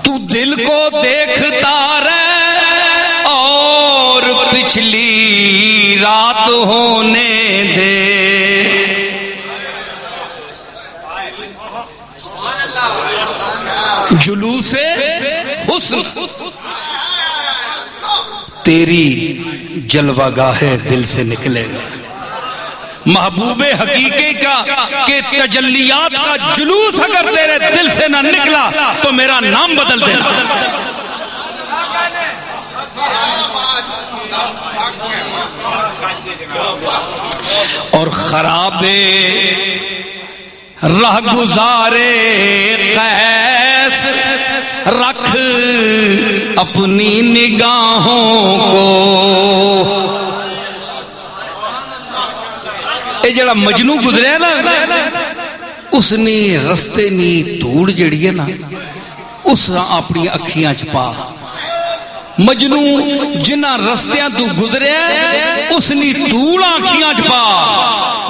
تو دل کو دیکھتا رہ اور پچھلی رات ہونے دے. جلوس حسن تیری جلوہ گاہ دل سے نکلے گا. محبوب حقیقی کا کہ تجلیات کا جلوس اگر تیرے دل سے نہ نکلا تو میرا نام بدل دینا. اور خراب رہ گزارے قیس رکھ اپنی نگاہوں کو. اے جڑا مجنو گزریا نا اس نے رستے نی دھوڑ جڑی ہے نا اس اپنی اکھیاں چ پا. مجنو جنہ رستیاں تو گزریا اس نے دھوڑ اکھیاں چ پا.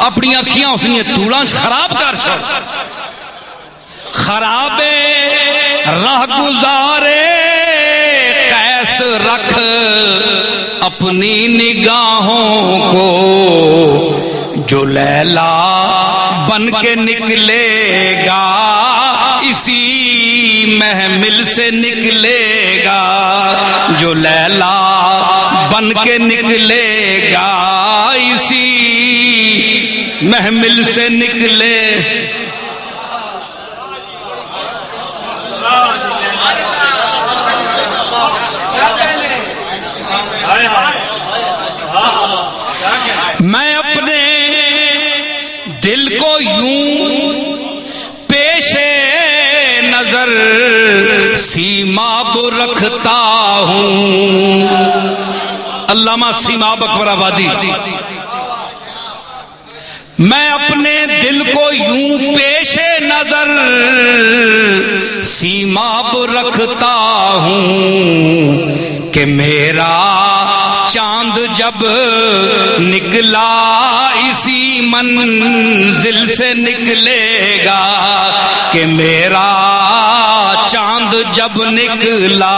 اپنی اکھیاں اس نے دھوڑاں چ خراب کر چھڑ. خراب راہ گزارے قیس رکھ اپنی نگاہوں کو. جو لیلا بن کے نکلے گا اسی محمل سے نکلے گا. جو لیلا بن کے نکلے گا اسی محمل سے نکلے. میں اپنے دل کو یوں پیش نظر سیماب رکھتا ہوں. علامہ سیماب اکبر آبادی. میں اپنے دل کو یوں پیش نظر سیماب رکھتا ہوں کہ میرا چاند جب نکلا اسی منزل سے نکلے گا. کہ میرا چاند جب نکلا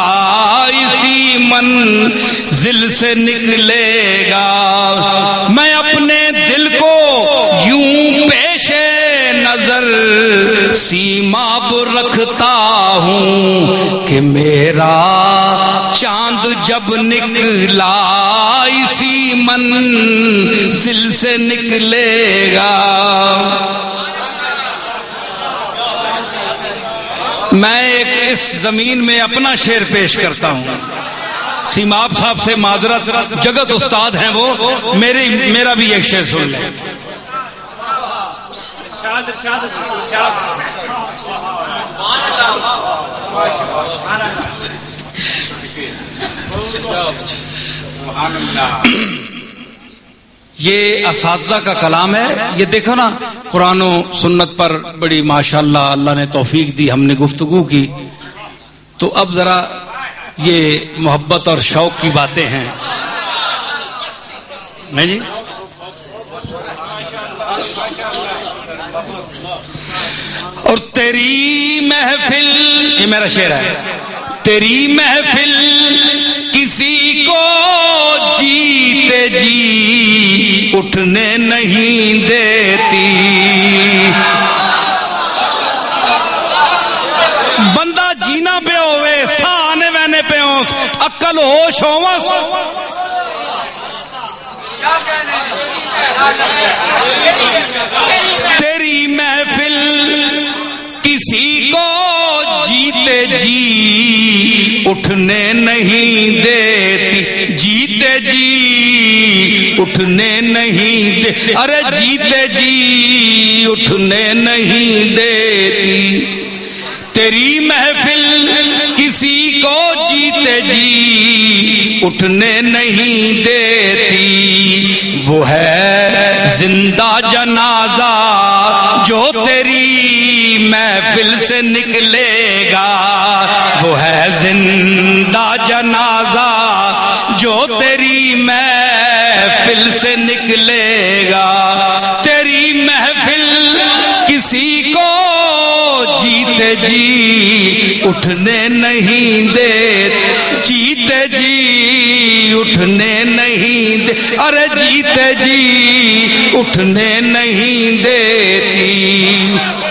اسی منزل سے نکلے گا. میں اپنے دل کو یوں پیش نظر سیماب رکھتا ہوں کہ میرا چاند جب نکلا اسی منزل سے نکلے گا. میں ایک اس زمین میں اپنا شعر پیش کرتا ہوں. سیماب صاحب سے معذرت، جگت استاد ہیں وہ، میرا بھی ایک شعر سن لیں. یہ اساتذہ کا کلام ہے. یہ دیکھو نا قرآن و سنت پر بڑی ماشاءاللہ اللہ نے توفیق دی، ہم نے گفتگو کی. تو اب ذرا یہ محبت اور شوق کی باتیں ہیں. نہیں جی، اور تیری محفل، یہ میرا شعر ہے، تیری محفل کسی کو جیتے جی اٹھنے نہیں دیتی. بندہ جینا پہ ہوئے سانے وینے پہ ہوس عقل ہوش ہوس. تیری محفل کسی کو جیتے جی اٹھنے نہیں دیتی. جیتے جی اٹھنے نہیں دے، ارے جیتے جی اٹھنے نہیں دیتی. تیری محفل کسی کو جیتے جی اٹھنے نہیں دیتی. وہ ہے زندہ جنازہ جو تیری محفل سے نکلے گا. وہ ہے زندہ جنازہ جو تیری محفل سے نکلے گا. تیری محفل کسی کو جیتے جی اٹھنے نہیں دیتی، جیتے جی اٹھنے نہیں دے، ارے جیتے جی اٹھنے نہیں دیتی۔